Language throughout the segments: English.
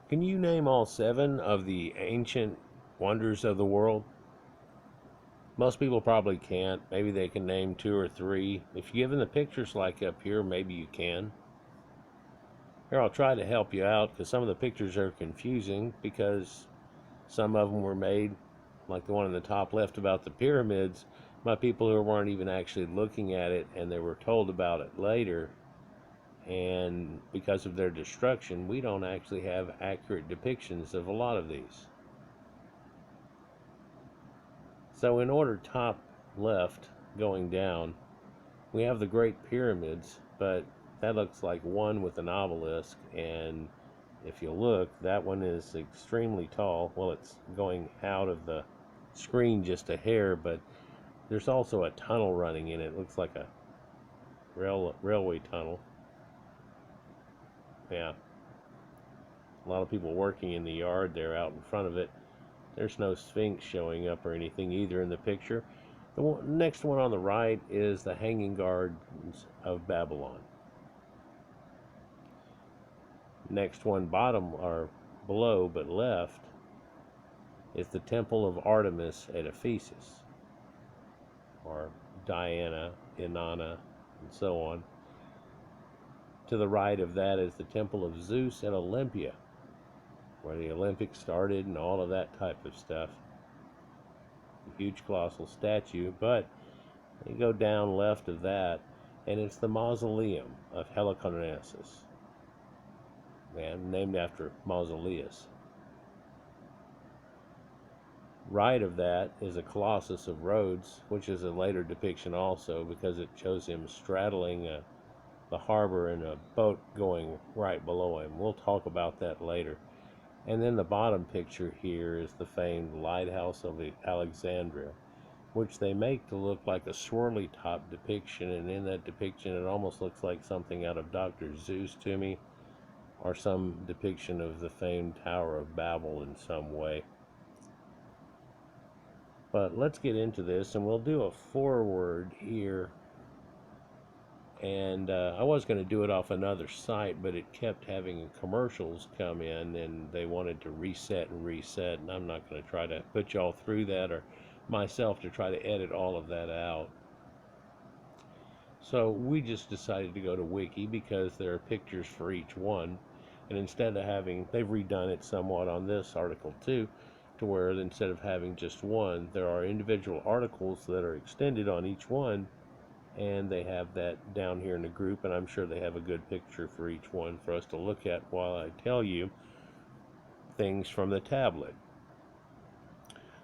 Can you name all 7 of the ancient wonders of the world? Most people probably can't. Maybe they can name 2 or 3. If you're given the pictures like up here, maybe you can. Here, I'll try to help you out because some of the pictures are confusing because some of them were made, like the one in the top left about the pyramids, by people who weren't even actually looking at it and they were told about it later. And because of their destruction, we don't actually have accurate depictions of a lot of these. So in order top left going down, we have the Great Pyramids, but that looks like one with an obelisk, and if you look, that one is extremely tall. Well, it's going out of the screen just a hair, but there's also a tunnel running in it. It looks like a railway tunnel. Yeah. A lot of people working in the yard there out in front of it. There's no Sphinx showing up or anything either in the picture. The next one on the right is the Hanging Gardens of Babylon. Next one bottom or below but left is the Temple of Artemis at Ephesus, or Diana, Inanna, and so on. To the right of that is the Temple of Zeus at Olympia, where the Olympics started and all of that type of stuff. A huge colossal statue, but you go down left of that and it's the Mausoleum of Heliconasus, and named after Mausoleus. Right of that is a Colossus of Rhodes, which is a later depiction also because it shows him straddling the harbor and a boat going right below him. We'll talk about that later. And then the bottom picture here is the famed Lighthouse of Alexandria, which they make to look like a swirly top depiction, and in that depiction it almost looks like something out of Dr. Zeus to me, or some depiction of the famed Tower of Babel in some way. But let's get into this, and we'll do a foreword here. And I was going to do it off another site, but it kept having commercials come in, and they wanted to reset and reset, and I'm not going to try to put y'all through that, or myself to try to edit all of that out. So we just decided to go to Wiki because there are pictures for each one, and instead of having, they've redone it somewhat on this article too, to where instead of having just one, there are individual articles that are extended on each one, and they have that down here in the group, and I'm sure they have a good picture for each one for us to look at while I tell you things from the tablet.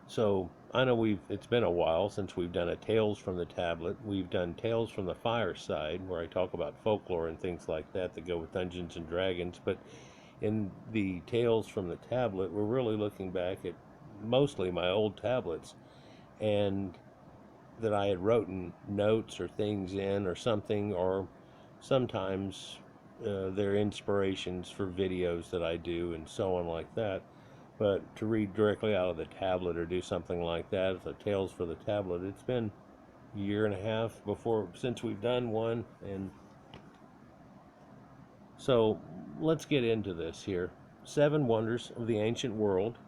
So I know it's been a while since we've done a Tales from the Tablet. We've done Tales from the Fireside, where I talk about folklore and things like that that go with Dungeons and Dragons, but in the Tales from the Tablet, we're really looking back at mostly my old tablets, and that I had written notes or things in or something, or sometimes they're inspirations for videos that I do and so on like that. But to read directly out of the tablet or do something like that, as a Tales for the Tablet, it's been a year and a half since we've done one, and so let's get into this here. 7 wonders of the ancient world.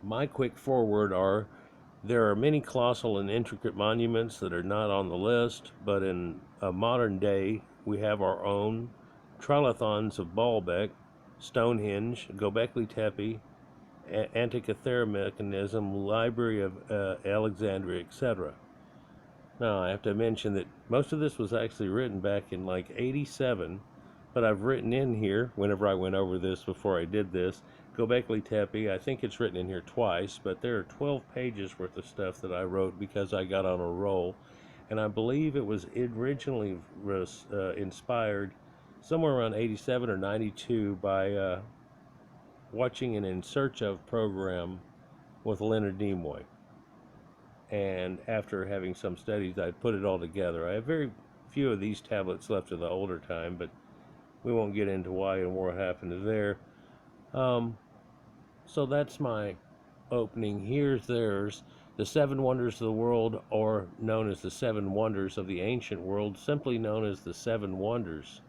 My quick foreword are: there are many colossal and intricate monuments that are not on the list, but in a modern day we have our own trilithons of Baalbek, Stonehenge, Göbekli Tepe, Antikythera mechanism, Library of Alexandria, etc. Now, I have to mention that most of this was actually written back in like 87, but I've written in here, whenever I went over this before I did this, Göbekli Tepe, I think it's written in here twice, but there are 12 pages worth of stuff that I wrote because I got on a roll, and I believe it was originally inspired somewhere around 87 or 92 by watching an In Search Of program with Leonard Nimoy. And after having some studies, I put it all together. I have very few of these tablets left of the older time, but we won't get into why and what happened there. So that's my opening. Here's theirs. The 7 wonders of the world, or known as the 7 wonders of the ancient world, simply known as the 7 wonders.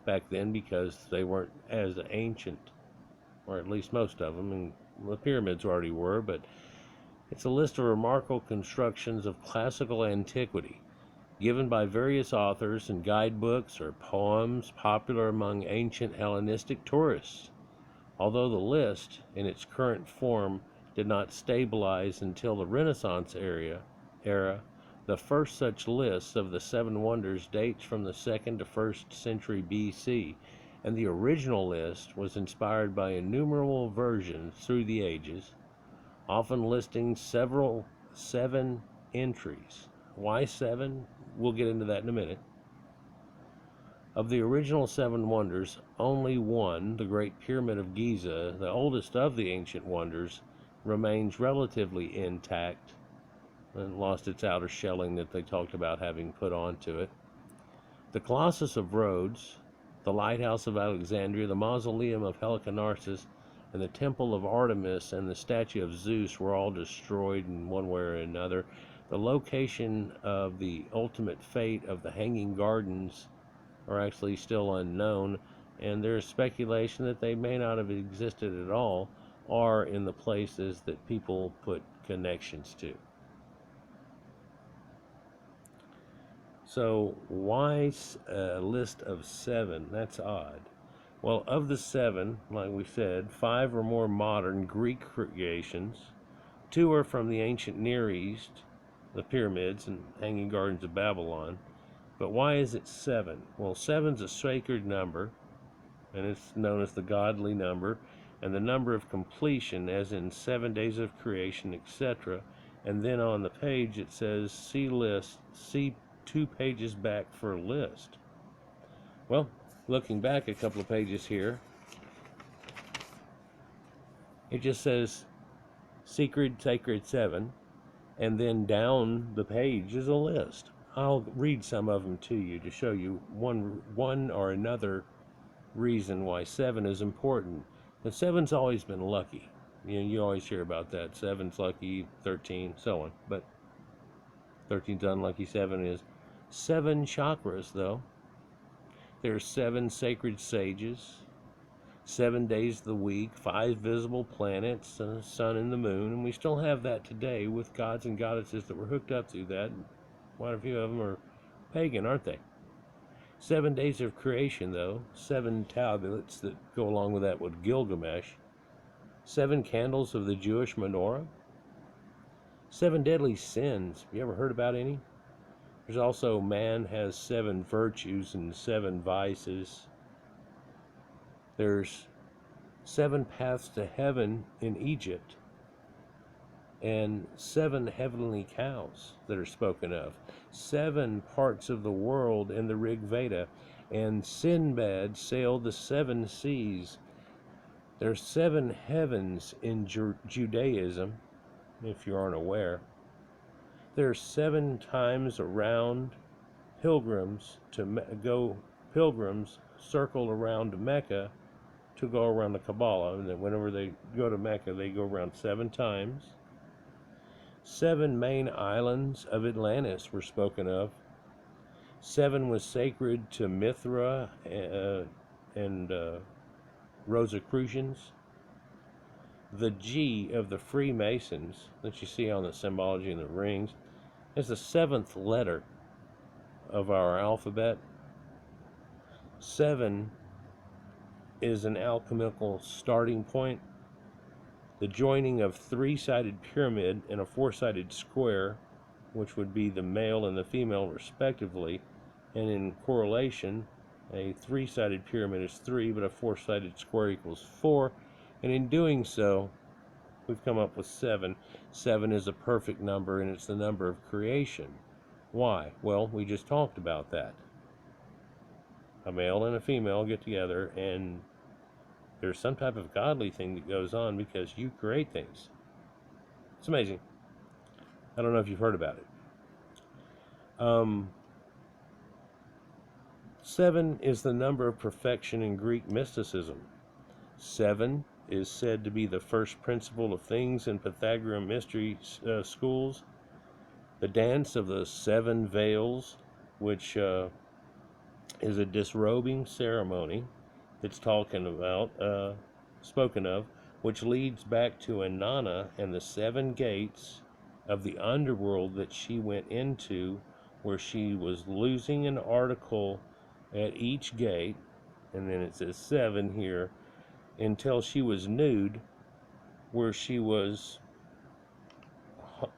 back then because they weren't as ancient, or at least most of them, and the pyramids already were, but it's a list of remarkable constructions of classical antiquity, given by various authors in guidebooks or poems popular among ancient Hellenistic tourists. Although the list, in its current form, did not stabilize until the Renaissance era, the first such list of the seven wonders dates from the 2nd to 1st century BC, and the original list was inspired by innumerable versions through the ages, often listing seven entries. Why seven? We'll get into that in a minute. Of the original seven wonders, only one, the Great Pyramid of Giza, the oldest of the ancient wonders, remains relatively intact and lost its outer shelling that they talked about having put onto it. The Colossus of Rhodes, the Lighthouse of Alexandria, the Mausoleum of Heliconasus, and the Temple of Artemis and the Statue of Zeus were all destroyed in one way or another. The location of the ultimate fate of the Hanging Gardens are actually still unknown, and there's speculation that they may not have existed at all, or in the places that people put connections to. So why a list of seven? That's odd. Well, of the seven, like we said, 5 are more modern Greek creations, 2 are from the ancient Near East, the pyramids and Hanging Gardens of Babylon. But why is it 7? Well, 7's a sacred number, and it's known as the godly number, and the number of completion, as in 7 days of creation, etc. And then on the page it says, see list, see 2 pages back for a list. Well, looking back a couple of pages here, it just says sacred 7, and then down the page is a list. I'll read some of them to you to show you one or another reason why 7 is important. The 7's always been lucky. You always hear about that. 7's lucky, 13, so on. But 13's unlucky, 7 is. 7 chakras, though. There's 7 sacred sages, 7 days of the week, 5 visible planets, the sun and the moon, and we still have that today with gods and goddesses that were hooked up through that. Quite a few of them are pagan, aren't they? 7 days of creation, though, 7 tablets that go along with that with Gilgamesh, 7 candles of the Jewish menorah, 7 deadly sins. Have you ever heard about any? There's also man has 7 virtues and 7 vices. There's 7 paths to heaven in Egypt, and 7 heavenly cows that are spoken of, 7 parts of the world in the Rig Veda, and Sinbad sailed the 7 seas. There's 7 heavens in Judaism, if you aren't aware. There's 7 times around pilgrims pilgrims circle around Mecca to go around the Kabbalah, and then whenever they go to Mecca, they go around 7 times. 7 main islands of Atlantis were spoken of. 7 was sacred to Mithra and Rosicrucians. The G of the Freemasons that you see on the symbology in the rings is the 7th letter of our alphabet. 7 is an alchemical starting point. The joining of 3-sided pyramid and a 4-sided square, which would be the male and the female respectively, and in correlation, a 3-sided pyramid is 3, but a 4-sided square equals 4, and in doing so, we've come up with 7. 7 is a perfect number, and it's the number of creation. Why? Well, we just talked about that. A male and a female get together, and there's some type of godly thing that goes on because you create things. It's amazing. I don't know if you've heard about it. 7 is the number of perfection in Greek mysticism. 7 is said to be the first principle of things in Pythagorean mystery schools. The dance of the 7 veils, which is a disrobing ceremony that's spoken of, which leads back to Inanna and the 7 gates of the underworld that she went into, where she was losing an article at each gate, and then it says 7 here, until she was nude, where she was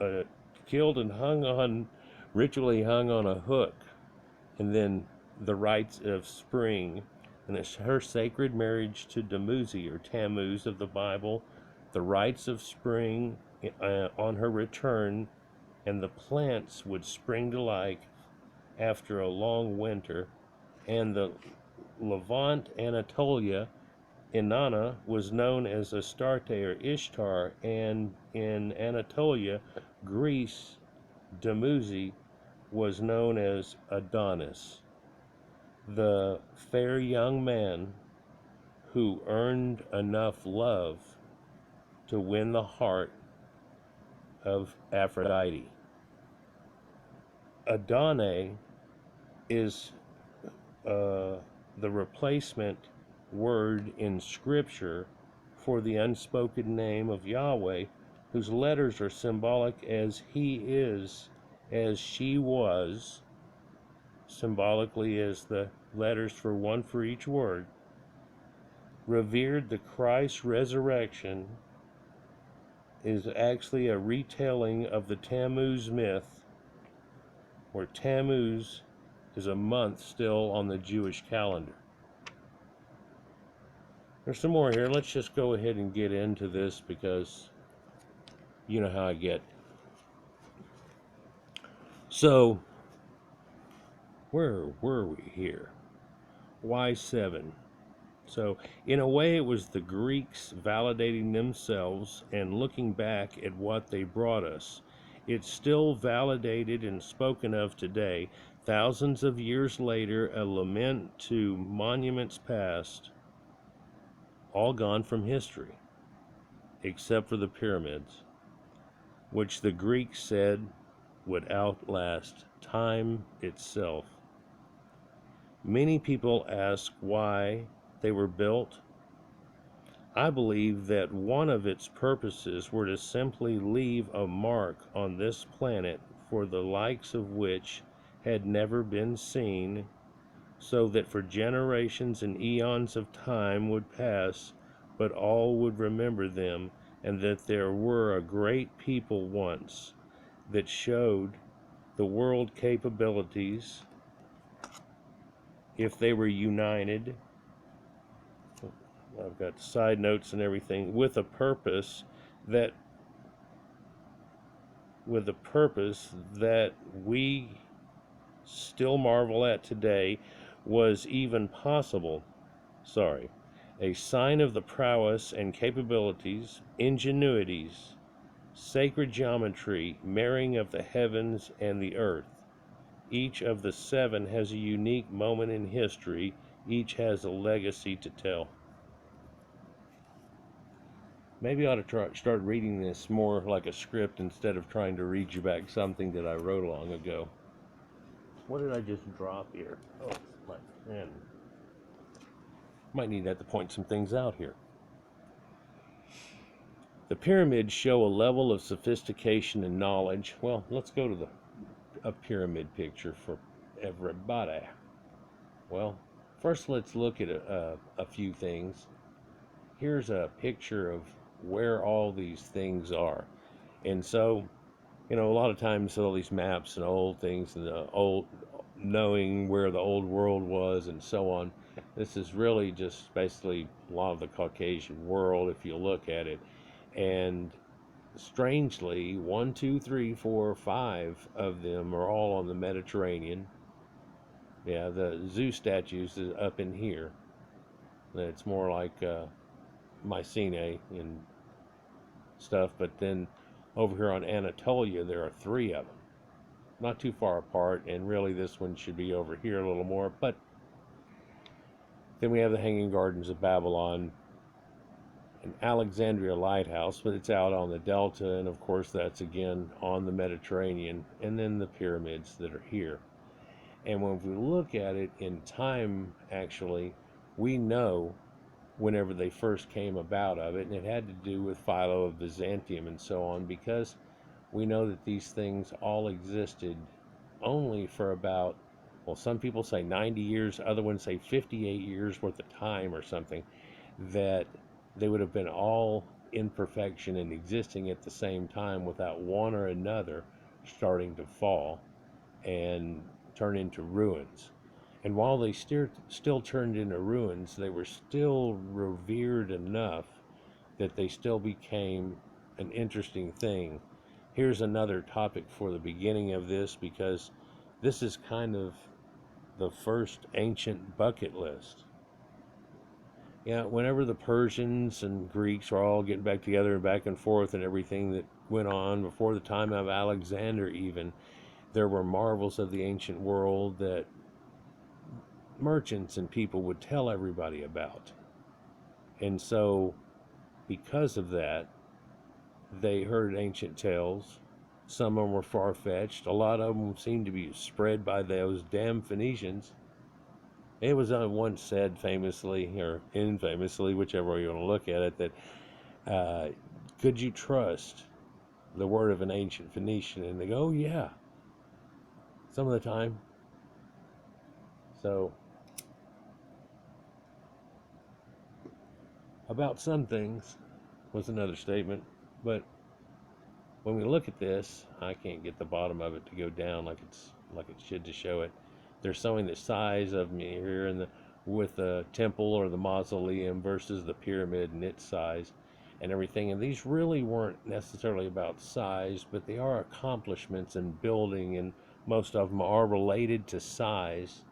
uh, killed and ritually hung on a hook, and then the rites of spring, and it's her sacred marriage to Dumuzi or Tammuz of the Bible, the rites of spring on her return, and the plants would spring to life after a long winter, and the Levant Anatolia, Inanna was known as Astarte or Ishtar, and in Anatolia, Greece, Dumuzi was known as Adonis, the fair young man who earned enough love to win the heart of Aphrodite. Adonai is the replacement word in Scripture for the unspoken name of Yahweh, whose letters are symbolic as he is, as she was, symbolically as the letters for one for each word. Revered, the Christ resurrection is actually a retelling of the Tammuz myth, where Tammuz is a month still on the Jewish calendar. There's some more here. Let's just go ahead and get into this, because you know how I get. So, where were we here? Why 7? So, in a way, it was the Greeks validating themselves and looking back at what they brought us. It's still validated and spoken of today, thousands of years later, a lament to monuments past, all gone from history, except for the pyramids, which the Greeks said would outlast time itself. Many people ask why they were built. I believe that one of its purposes were to simply leave a mark on this planet for the likes of which had never been seen, so that for generations and eons of time would pass, but all would remember them, and that there were a great people once that showed the world capabilities if they were united. I've got side notes and everything, with a purpose that we still marvel at today was even possible. A sign of the prowess and capabilities, ingenuities, sacred geometry, marrying of the heavens and the earth. Each of the 7 has a unique moment in history. Each has a legacy to tell. Maybe I ought to start reading this more like a script instead of trying to read you back something that I wrote long ago. What did I just drop here? Oh, my pen. Might need that to point some things out here. The pyramids show a level of sophistication and knowledge. Well, let's go to a pyramid picture for everybody. Well, first let's look at a few things. Here's a picture of where all these things are. And so, a lot of times all these maps and old things and the old, knowing where the old world was and so on, this is really just basically a lot of the Caucasian world if you look at it. And strangely, 1, 2, 3, 4, 5 of them are all on the Mediterranean. Yeah, the Zeus statues is up in here. It's more like Mycenae and stuff, but then over here on Anatolia there are 3 of them, not too far apart, and really this one should be over here a little more. But then we have the Hanging Gardens of Babylon and Alexandria Lighthouse, but it's out on the Delta, and of course that's again on the Mediterranean, and then the pyramids that are here. And when we look at it in time, actually, we know whenever they first came about of it, and it had to do with Philo of Byzantium and so on, because we know that these things all existed only for about, well, some people say 90 years, other ones say 58 years worth of time or something, that they would have been all in perfection and existing at the same time without one or another starting to fall and turn into ruins. And while they still turned into ruins, they were still revered enough that they still became an interesting thing. Here's another topic for the beginning of this, because this is kind of the first ancient bucket list. Yeah, whenever the Persians and Greeks were all getting back together and back and forth and everything that went on before the time of Alexander, even, there were marvels of the ancient world that merchants and people would tell everybody about. And so, because of that, they heard ancient tales. Some of them were far-fetched. A lot of them seemed to be spread by those damn Phoenicians. It was once said famously, or infamously, whichever way you want to look at it, that could you trust the word of an ancient Phoenician? And they go, oh yeah, some of the time. So, about some things was another statement, but when we look at this, I can't get the bottom of it to go down like it should to show it. They're showing the size of me here in the with the temple or the mausoleum versus the pyramid and its size and everything. And these really weren't necessarily about size, but they are accomplishments in building, and most of them are related to size.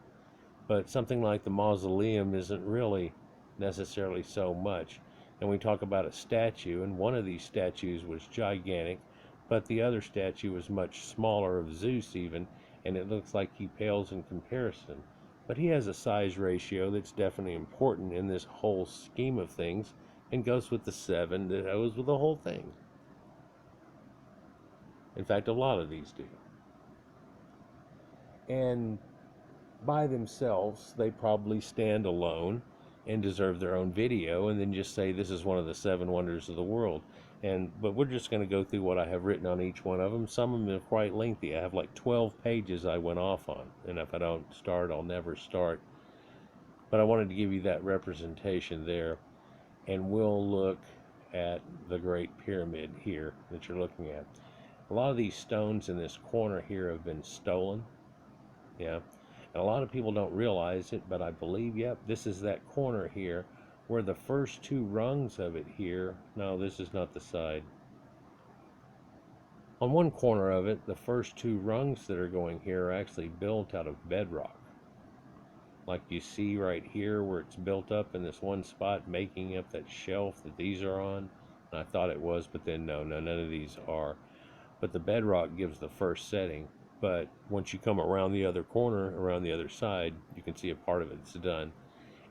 But something like the mausoleum isn't really necessarily so much. And we talk about a statue, and one of these statues was gigantic, but the other statue was much smaller, of Zeus even, and it looks like he pales in comparison. But he has a size ratio that's definitely important in this whole scheme of things, and goes with the 7 that goes with the whole thing. In fact, a lot of these do. And by themselves, they probably stand alone and deserve their own video, and then just say this is one of the 7 wonders of the world. But we're just going to go through what I have written on each one of them. Some of them are quite lengthy. I have like 12 pages I went off on, and if I don't start, I'll never start. But I wanted to give you that representation there, and we'll look at the Great Pyramid here that you're looking at. A lot of these stones in this corner here have been stolen. Yeah. And a lot of people don't realize it, but I believe, yep, this is that corner here where the first 2 rungs of it here, no, this is not the side. On one corner of it, the first 2 rungs that are going here are actually built out of bedrock. Like you see right here where it's built up in this one spot, making up that shelf that these are on. And I thought it was, but then no, none of these are. But the bedrock gives the first setting. But once you come around the other corner, around the other side, you can see a part of it's done.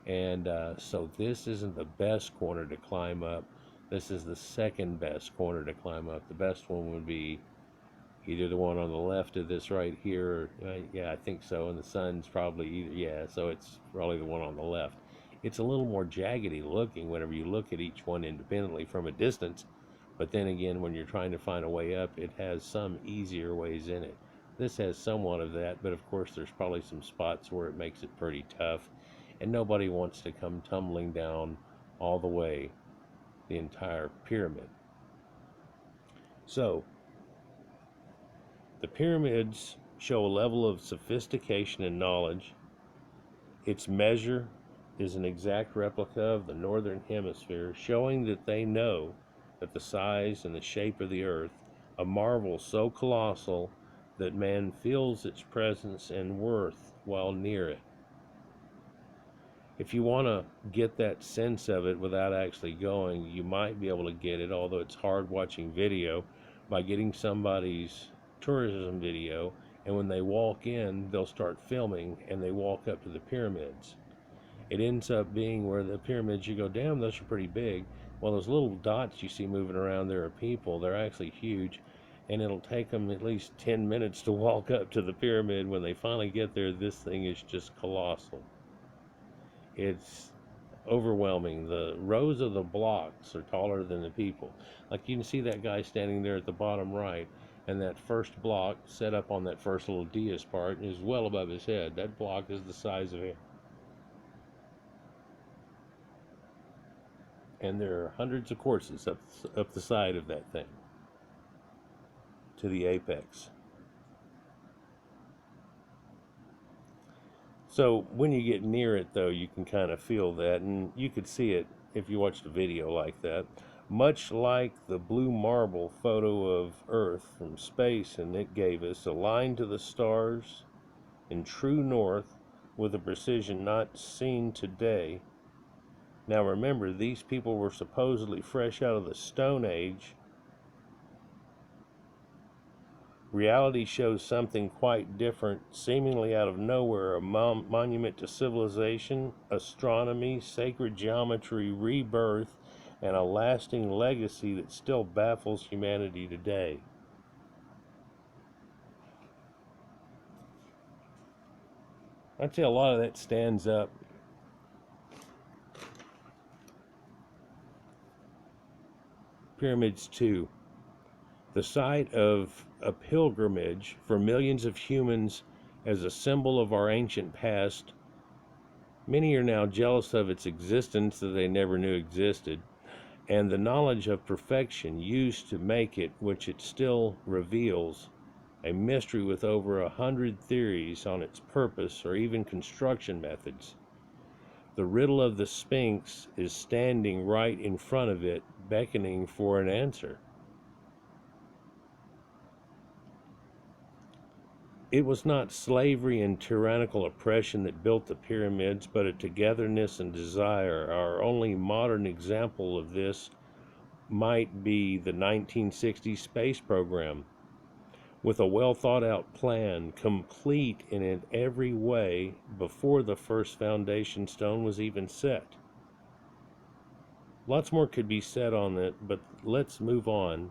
And so this isn't the best corner to climb up. This is the second best corner to climb up. The best one would be either the one on the left of this right here. Yeah, I think so. And the sun's probably either, yeah, so it's probably the one on the left. It's a little more jaggedy looking whenever you look at each one independently from a distance. But then again, when you're trying to find a way up, it has some easier ways in it. This has somewhat of that, but of course there's probably some spots where it makes it pretty tough, and nobody wants to come tumbling down all the way the entire pyramid. So, the pyramids show a level of sophistication and knowledge. Its measure is an exact replica of the northern hemisphere, showing that they know that the size and the shape of the earth, a marvel so colossal that man feels its presence and worth while near it. If you want to get that sense of it without actually going, you might be able to get it, although it's hard watching video, by getting somebody's tourism video, and when they walk in, they'll start filming, and they walk up to the pyramids. It ends up being where the pyramids, you go, damn, those are pretty big. Well, those little dots you see moving around there are people. They're actually huge. and it'll take them at least 10 minutes to walk up to the pyramid. When they finally get there, this thing is just colossal. It's overwhelming. The rows of the blocks are taller than the people. Like, you can see that guy standing there at the bottom right, and that first block set up on that first little dais part is well above his head. That block is the size of him. And there are hundreds of courses up the side of that thing to the apex. So when you get near it, though, you can kind of feel that, and you could see it if you watched a video like that. Much like the blue marble photo of Earth from space, and it gave us a line to the stars in true north with a precision not seen today. Now remember, these people were supposedly fresh out of the Stone Age. Reality shows something quite different, seemingly out of nowhere, a monument to civilization, astronomy, sacred geometry, rebirth, and a lasting legacy that still baffles humanity today. I'd say a lot of that stands up. Pyramids 2. The site of a pilgrimage for millions of humans as a symbol of our ancient past. Many are now jealous of its existence that they never knew existed, and the knowledge of perfection used to make it, which it still reveals, a mystery with over 100 theories on its purpose or even construction methods. The riddle of the Sphinx is standing right in front of it, beckoning for an answer. It was not slavery and tyrannical oppression that built the pyramids, but a togetherness and desire. Our only modern example of this might be the 1960 space program, with a well thought out plan, complete in every way before the first foundation stone was even set. Lots more could be said on it, but let's move on.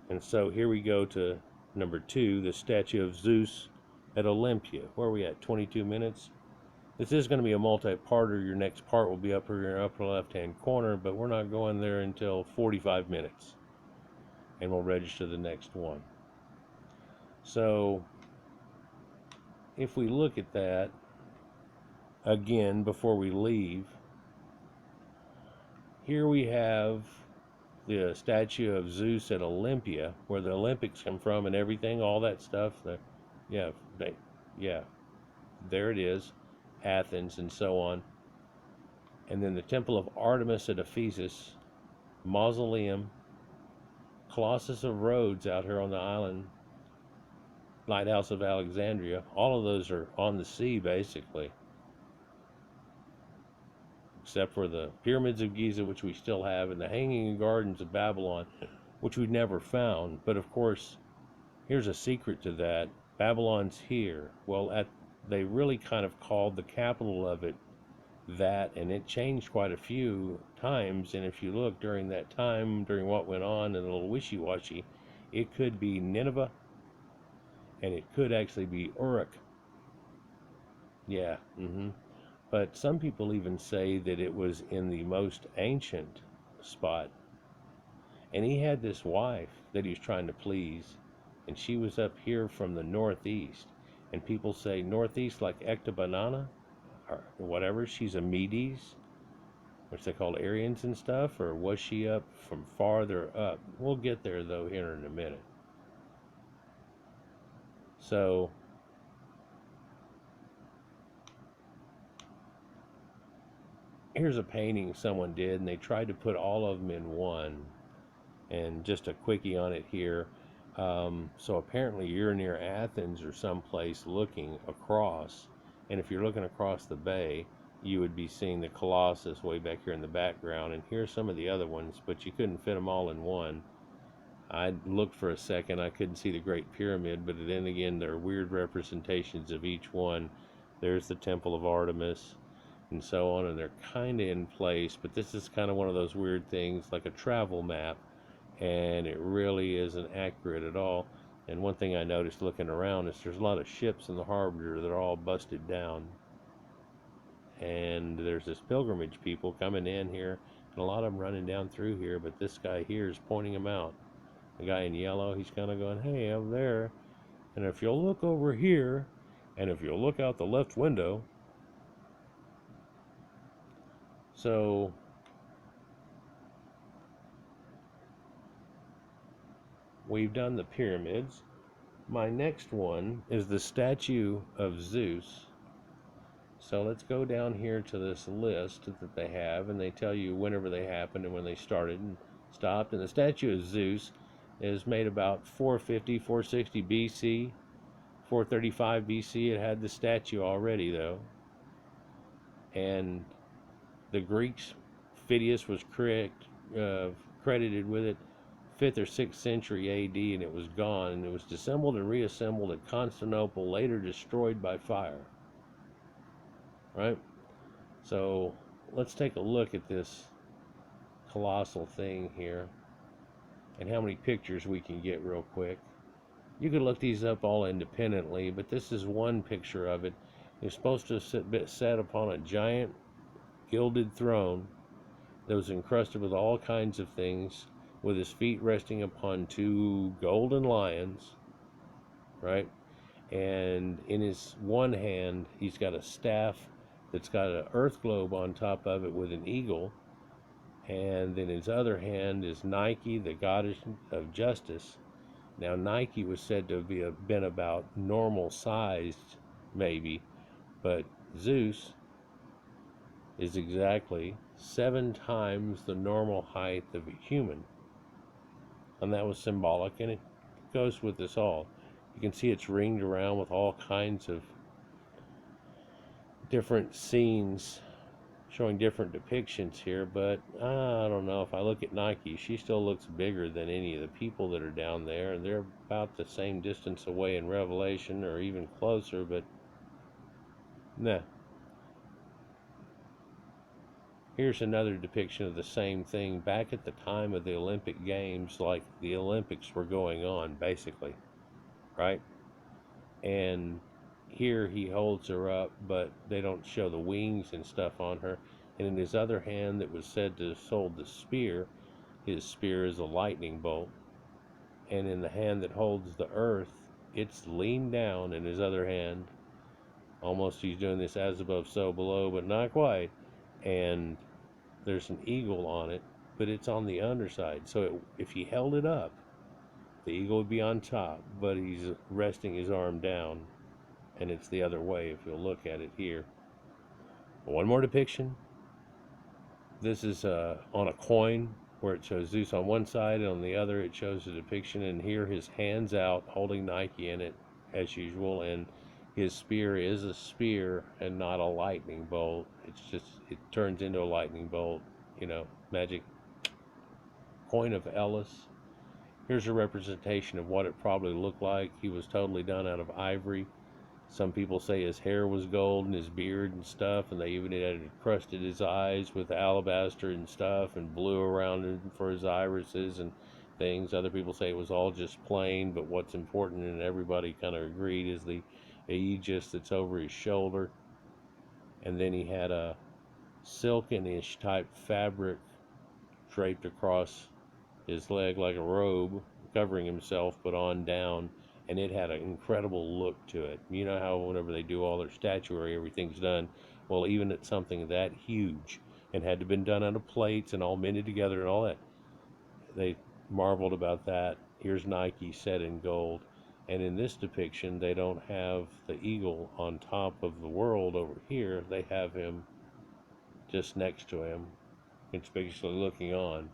And so here we go to number 2, the statue of Zeus at Olympia. Where are we at? 22 minutes? This is going to be a multi-parter. Your next part will be up here in your upper left-hand corner, but we're not going there until 45 minutes. And we'll register the next one. So, if we look at that, again, before we leave, here we have the statue of Zeus at Olympia, where the Olympics come from and everything, all that stuff. There it is, Athens and so on. And then the Temple of Artemis at Ephesus, Mausoleum, Colossus of Rhodes out here on the island, Lighthouse of Alexandria. All of those are on the sea, basically. Except for the pyramids of Giza, which we still have, and the Hanging Gardens of Babylon, which we've never found. But of course, here's a secret to that. Babylon's here. Well, they really kind of called the capital of it that, and it changed quite a few times. And if you look during that time, during what went on, and a little wishy-washy, it could be Nineveh, and it could actually be Uruk. Yeah, But some people even say that it was in the most ancient spot. And he had this wife that he was trying to please, and she was up here from the northeast. And people say northeast like Ecbatana or whatever. She's a Medes, which they called Aryans and stuff, or was she up from farther up? We'll get there though here in a minute. So here's a painting someone did, and they tried to put all of them in one. And just a quickie on it here. So apparently you're near Athens or someplace looking across, and if you're looking across the bay, you would be seeing the Colossus way back here in the background, and here's some of the other ones, but you couldn't fit them all in one. I looked for a second, I couldn't see the Great Pyramid, but then again, there are weird representations of each one. There's the Temple of Artemis, and so on, and they're kind of in place, but this is kind of one of those weird things, like a travel map. and it really isn't accurate at all. And one thing I noticed looking around is there's a lot of ships in the harbor that are all busted down. And there's this pilgrimage people coming in here, and a lot of them running down through here, but this guy here is pointing them out. The guy in yellow, he's kind of going, hey, over there. And if you'll look over here, and if you'll look out the left window. So we've done the pyramids. My next one is the Statue of Zeus. So let's go down here to this list that they have, and they tell you whenever they happened and when they started and stopped. And the Statue of Zeus is made about 450, 460 BC, 435 BC. It had the statue already, though. And the Greeks, Phidias was credited with it 5th or 6th century AD, and it was gone. And it was disassembled and reassembled at Constantinople, later destroyed by fire. Right? So let's take a look at this colossal thing here and how many pictures we can get real quick. You could look these up all independently, but this is one picture of it. It's supposed to sit upon a giant gilded throne that was encrusted with all kinds of things, with his feet resting upon 2 golden lions, right? And in his one hand, he's got a staff that's got an earth globe on top of it with an eagle. And then his other hand is Nike, the goddess of justice. Now, Nike was said to have been about normal sized, maybe, but Zeus is exactly 7 times the normal height of a human. And that was symbolic, and it goes with this all. You can see it's ringed around with all kinds of different scenes showing different depictions here, but I don't know. If I look at Nike, she still looks bigger than any of the people that are down there, and they're about the same distance away in Revelation, or even closer, but nah. Here's another depiction of the same thing back at the time of the Olympic Games, like the Olympics were going on, basically, right? And here he holds her up, but they don't show the wings and stuff on her. And in his other hand that was said to hold the spear, his spear is a lightning bolt. And in the hand that holds the earth, it's leaned down in his other hand. Almost he's doing this as above, so below, but not quite. And there's an eagle on it, but it's on the underside. So if he held it up, the eagle would be on top, but he's resting his arm down, and it's the other way if you'll look at it here. One more depiction. This is on a coin where it shows Zeus on one side, and on the other it shows a depiction, and here his hand's out holding Nike in it as usual, and his spear is a spear and not a lightning bolt. It's just, it turns into a lightning bolt, magic. Coin of Elis. Here's a representation of what it probably looked like. He was totally done out of ivory. Some people say his hair was gold and his beard and stuff, and they even had encrusted his eyes with alabaster and stuff and blue around him for his irises and things. Other people say it was all just plain, but what's important, and everybody kind of agreed, is the aegis that's over his shoulder. And then he had a silken-ish type fabric draped across his leg like a robe, covering himself, but on down, and it had an incredible look to it. You know how whenever they do all their statuary, everything's done, well, even at something that huge, and had to been done out of plates and all mended together and all that, they marveled about that. Here's Nike set in gold, and in this depiction, they don't have the eagle on top of the world over here. They have him just next to him, conspicuously looking on.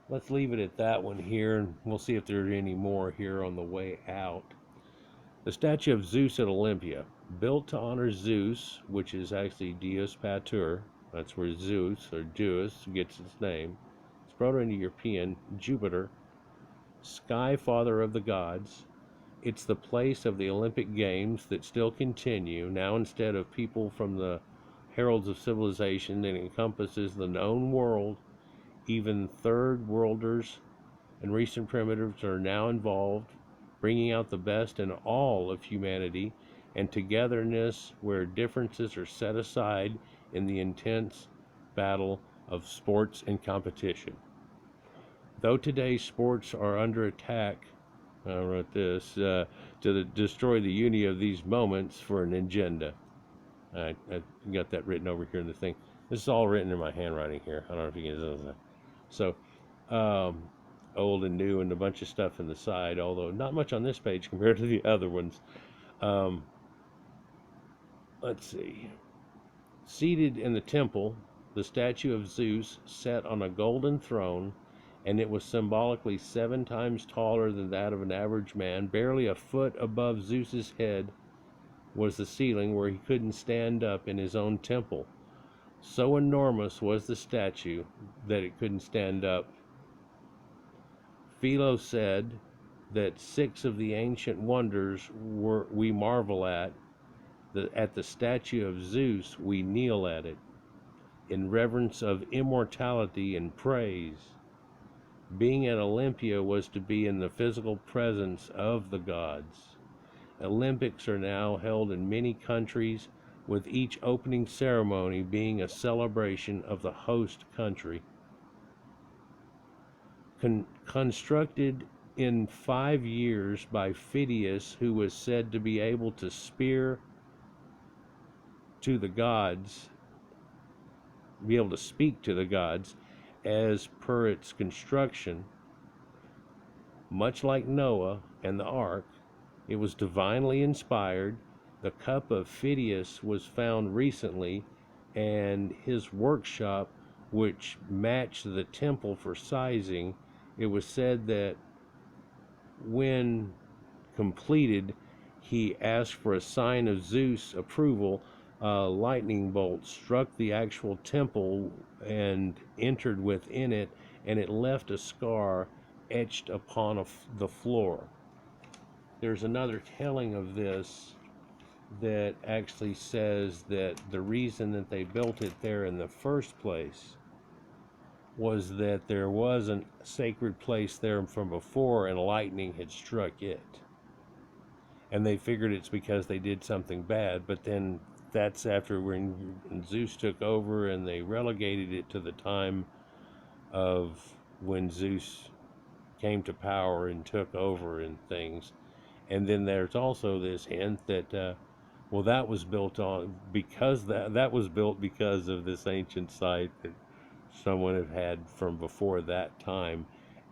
Let's leave it at that one here, and we'll see if there's any more here on the way out. The statue of Zeus at Olympia, built to honor Zeus, which is actually Deus Pater. That's where Zeus, or Zeus, gets its name. It's Proto-European, Jupiter, sky father of the gods. It's the place of the Olympic Games that still continue. Now, instead of people from the heralds of civilization, it encompasses the known world. Even third worlders and recent primitives are now involved, bringing out the best in all of humanity and togetherness where differences are set aside in the intense battle of sports and competition. Though today's sports are under attack, I wrote this, destroy the unity of these moments for an agenda. I got that written over here in the thing. This is all written in my handwriting here. I don't know if you can see that. So, old and new and a bunch of stuff in the side, although not much on this page compared to the other ones. Let's see. Seated in the temple, the statue of Zeus sat on a golden throne, and it was symbolically 7 times taller than that of an average man. Barely a foot above Zeus's head was the ceiling where he couldn't stand up in his own temple. So enormous was the statue that it couldn't stand up. Philo said that 6 of the ancient wonders we marvel at. At the statue of Zeus we kneel at it, in reverence of immortality and praise. Being at Olympia was to be in the physical presence of the gods. Olympics are now held in many countries, with each opening ceremony being a celebration of the host country. Constructed in 5 years by Phidias, who was said to be able to speak to the gods, as per its construction. Much like Noah and the ark, it was divinely inspired. The cup of Phidias was found recently, and his workshop, which matched the temple for sizing. It was said that when completed, he asked for a sign of Zeus' approval. A lightning bolt struck the actual temple and entered within it, and it left a scar etched upon the floor. There's another telling of this that actually says that the reason that they built it there in the first place was that there was a sacred place there from before, and lightning had struck it. And they figured it's because they did something bad, but then that's after when Zeus took over, and they relegated it to the time of when Zeus came to power and took over and things. And then there's also this hint that that was built on because that was built because of this ancient site that someone had from before that time,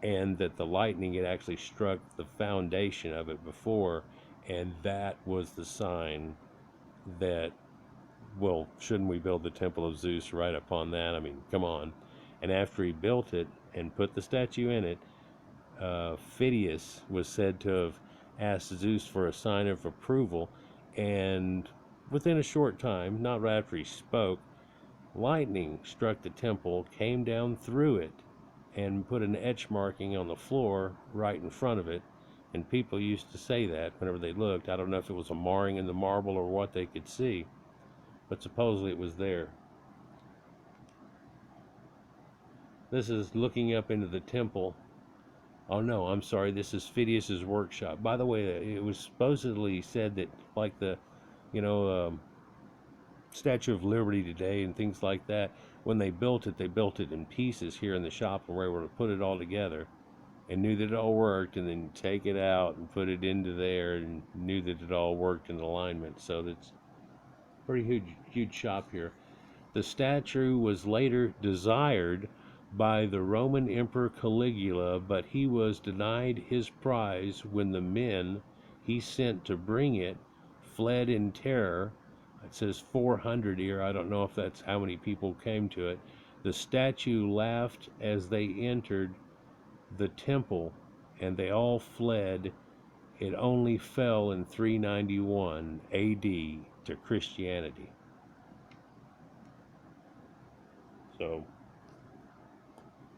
and that the lightning had actually struck the foundation of it before, and that was the sign that, well, shouldn't we build the temple of Zeus right upon that? I mean, come on. And after he built it and put the statue in it, Phidias was said to have asked Zeus for a sign of approval, and within a short time, not right after he spoke, lightning struck the temple, came down through it, and put an etch marking on the floor right in front of it. And people used to say that whenever they looked. I don't know if it was a marring in the marble or what they could see, but supposedly it was there. This is looking up into the temple. Oh no, I'm sorry, this is Phidias's workshop. By the way, it was supposedly said that, like the, Statue of Liberty today and things like that, when they built it in pieces here in the shop, and were able to put it all together and knew that it all worked, and then take it out and put it into there and knew that it all worked in alignment. So that's pretty huge shop here. The statue was later desired by the Roman Emperor Caligula, but he was denied his prize when the men he sent to bring it fled in terror. It says 400 here. I don't know if that's how many people came to it. The statue laughed as they entered the temple, and they all fled. It only fell in 391 AD to Christianity. So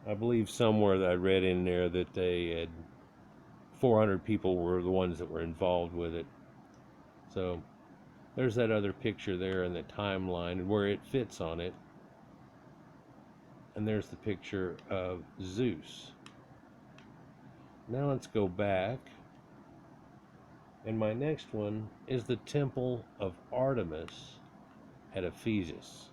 I believe somewhere that I read in there that they had 400 people were the ones that were involved with it. So there's that other picture there in the timeline and where it fits on it. and there's the picture of Zeus. Now let's go back, and my next one is the Temple of Artemis at Ephesus.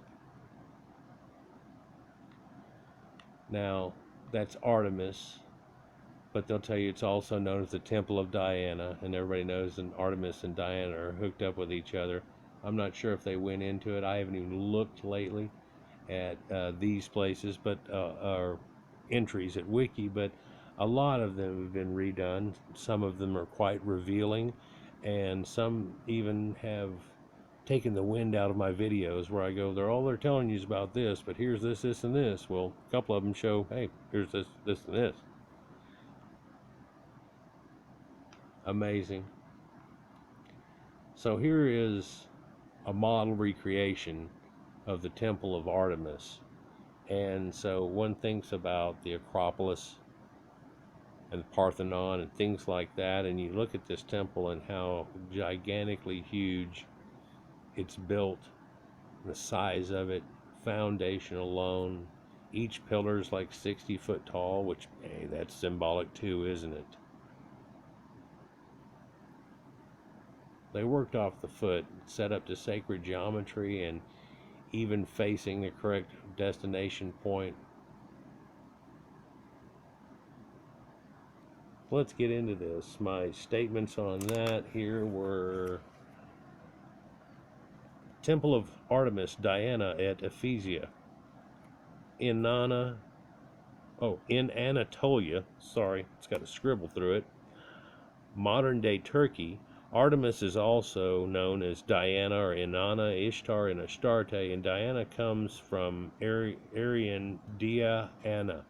Now, that's Artemis, but they'll tell you it's also known as the Temple of Diana, and everybody knows that Artemis and Diana are hooked up with each other. I'm not sure if they went into it. I haven't even looked lately at these places, but or entries at Wiki, but a lot of them have been redone. Some of them are quite revealing, and some even have taken the wind out of my videos where I go, they're telling you is about this, but here's this, this, and this. Well, a couple of them show, hey, here's this, this, and this. Amazing. So here is a model recreation of the Temple of Artemis. And so one thinks about the Acropolis and the Parthenon and things like that, and you look at this temple and how gigantically huge it's built, the size of it, foundation alone. Each pillar is like 60 foot tall, which, hey, that's symbolic too, isn't it? They worked off the foot, set up to sacred geometry, and even facing the correct destination point. Let's get into this. My statements on that here were Temple of Artemis Diana at Ephesia. In Anatolia, sorry, it's got a scribble through it, modern day Turkey, Artemis is also known as Diana or Inanna, Ishtar, and Astarte, and Diana comes from Aryan Dia Anna.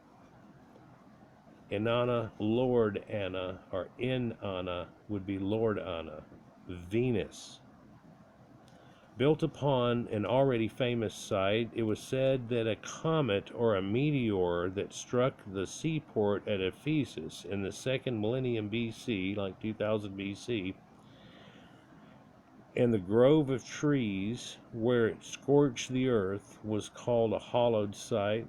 Inanna, Lord Anna, or Inanna would be Lord Anna. Venus. Built upon an already famous site, it was said that a comet or a meteor that struck the seaport at Ephesus in the 2nd millennium BC, like 2000 BC, and the grove of trees where it scorched the earth was called a hallowed site.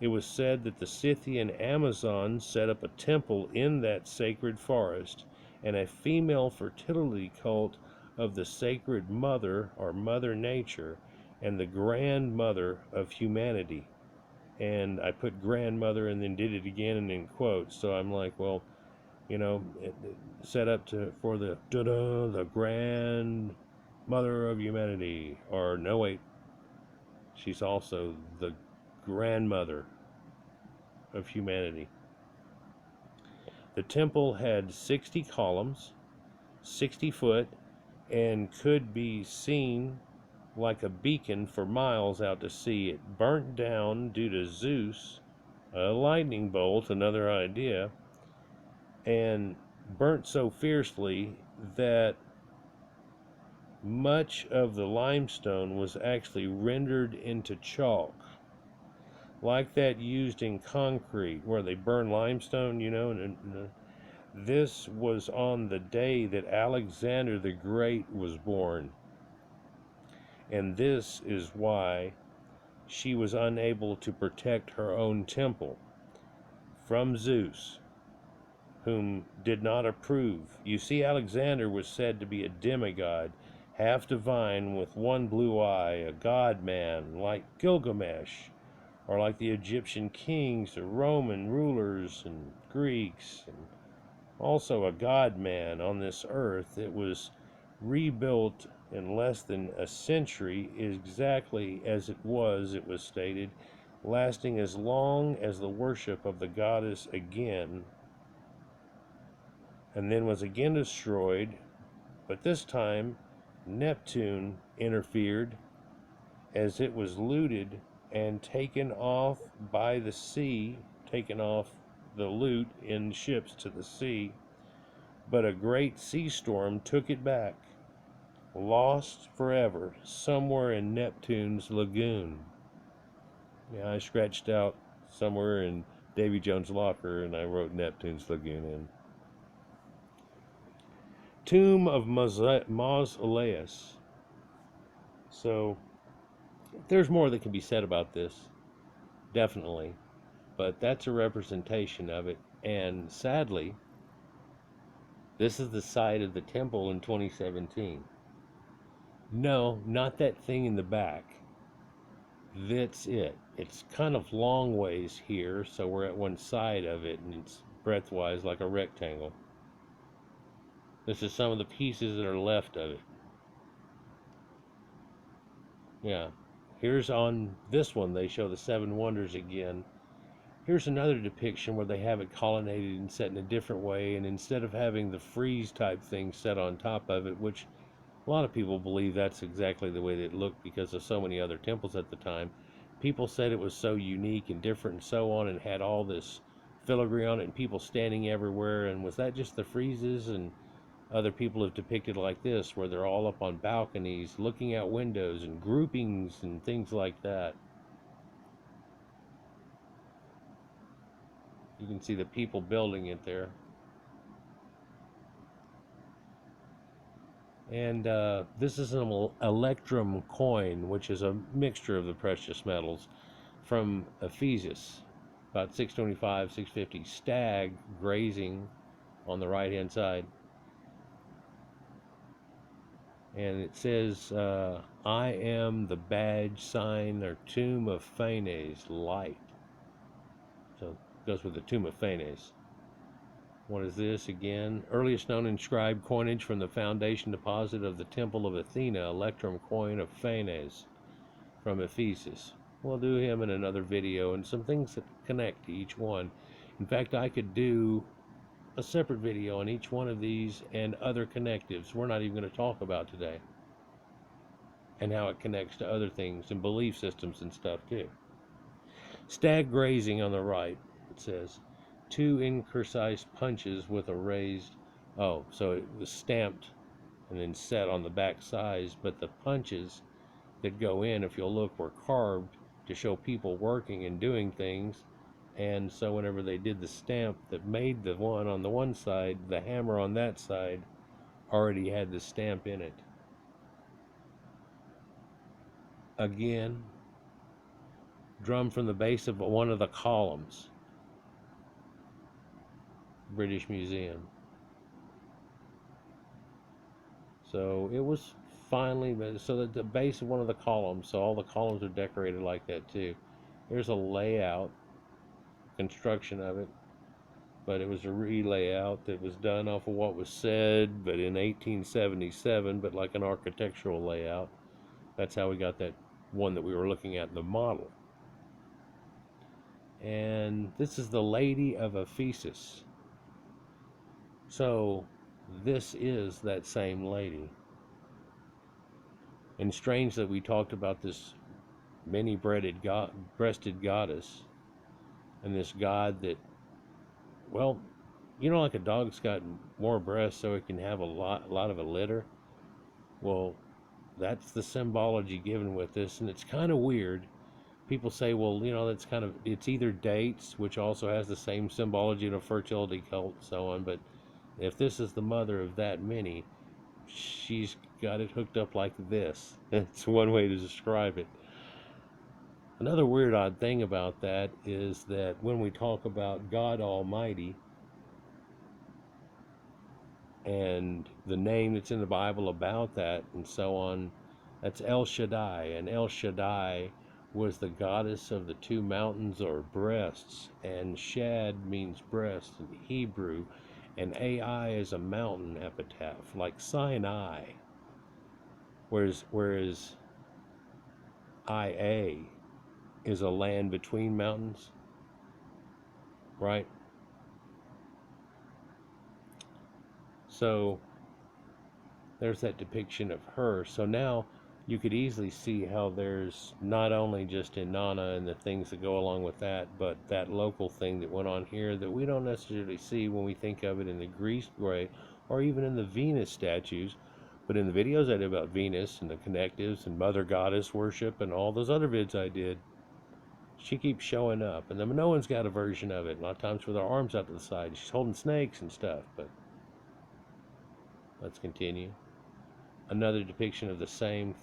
It was said that the Scythian Amazons set up a temple in that sacred forest, and a female fertility cult of the sacred mother or mother nature and the grandmother of humanity. And I put grandmother and then did it again and in quotes, so I'm like, well, you know, set up for the grandmother of humanity. Or no, wait, she's also the grandmother of humanity. The temple had 60 columns, 60 foot, and could be seen like a beacon for miles out to sea. It burnt down due to Zeus, a lightning bolt, another idea, and burnt so fiercely that much of the limestone was actually rendered into chalk, like that used in concrete where they burn limestone, you know. And this was on the day that Alexander the Great was born, and this is why she was unable to protect her own temple from Zeus, whom did not approve. You see, Alexander was said to be a demigod, half divine with one blue eye, a god-man like Gilgamesh, or like the Egyptian kings, the Roman rulers, and Greeks, and also a god-man on this earth. It was rebuilt in less than a century, exactly as it was stated, lasting as long as the worship of the goddess again, and then was again destroyed, but this time Neptune interfered as it was looted and taken off by the sea, taken off the loot in ships to the sea, but a great sea storm took it back, lost forever somewhere in Neptune's Lagoon. Yeah, I scratched out somewhere in Davy Jones' locker and I wrote Neptune's Lagoon in. Tomb of Mausoleus. So there's more that can be said about this. definitely. But that's a representation of it. And sadly, this is the site of the temple in 2017. No, not that thing in the back. That's it. It's kind of long ways here, so we're at one side of it, and it's breadthwise like a rectangle. This is some of the pieces that are left of it. Yeah. Here's on this one, they show the seven wonders again. Here's another depiction where they have it colonnaded and set in a different way, and instead of having the frieze type thing set on top of it, which a lot of people believe that's exactly the way that it looked because of so many other temples at the time, people said it was so unique and different and so on, and had all this filigree on it and people standing everywhere. And was that just the friezes? And other people have depicted like this, where they're all up on balconies looking out windows and groupings and things like that. You can see the people building it there. And this is an Electrum Coin, which is a mixture of the precious metals, from Ephesus, about 625, 650. Stag grazing on the right hand side. And it says, I am the badge, sign, or tomb of Phanes, light. So it goes with the tomb of Phanes. What is this again? Earliest known inscribed coinage from the foundation deposit of the Temple of Athena, Electrum Coin of Phanes from Ephesus. We'll do him in another video, and some things that connect to each one. In fact, I could do a separate video on each one of these and other connectives we're not even going to talk about today, and how it connects to other things and belief systems and stuff too. Stag grazing on the right, it says. Two incised punches with a raised, so it was stamped and then set on the back sides, but the punches that go in, if you'll look, were carved to show people working and doing things. And so whenever they did the stamp that made the one on the one side, the hammer on that side already had the stamp in it. Again, drum from the base of one of the columns. British Museum. So it was finally, so that the base of one of the columns, so all the columns are decorated like that too. There's a layout, construction of it, but it was a re-layout that was done off of what was said, but in 1877, but like an architectural layout. That's how we got that one that we were looking at, the model. And this is the Lady of Ephesus. So this is that same lady. And strange that we talked about this many-breasted goddess, and this god that, well, you know, like a dog's got more breasts so it can have a lot of a litter. Well, that's the symbology given with this, and it's kind of weird. People say, well, you know, that's kind of, it's either dates, which also has the same symbology in a fertility cult and so on, but if this is the mother of that many, she's got it hooked up like this. That's one way to describe it. Another weird odd thing about that is that when we talk about God Almighty and the name that's in the Bible about that and so on, that's El Shaddai, and El Shaddai was the goddess of the two mountains or breasts, and Shad means breast in Hebrew, and Ai is a mountain epitaph, like Sinai, whereas Ia is a land between mountains, right? So there's that depiction of her. So now you could easily see how there's not only just Inanna and the things that go along with that, but that local thing that went on here that we don't necessarily see when we think of it in the Greece gray or even in the Venus statues. But in the videos I did about Venus and the connectives and Mother Goddess worship and all those other vids I did, she keeps showing up. And the Minoan's got a version of it, a lot of times with her arms out to the side. She's holding snakes and stuff, but let's continue. Another depiction of the same thing.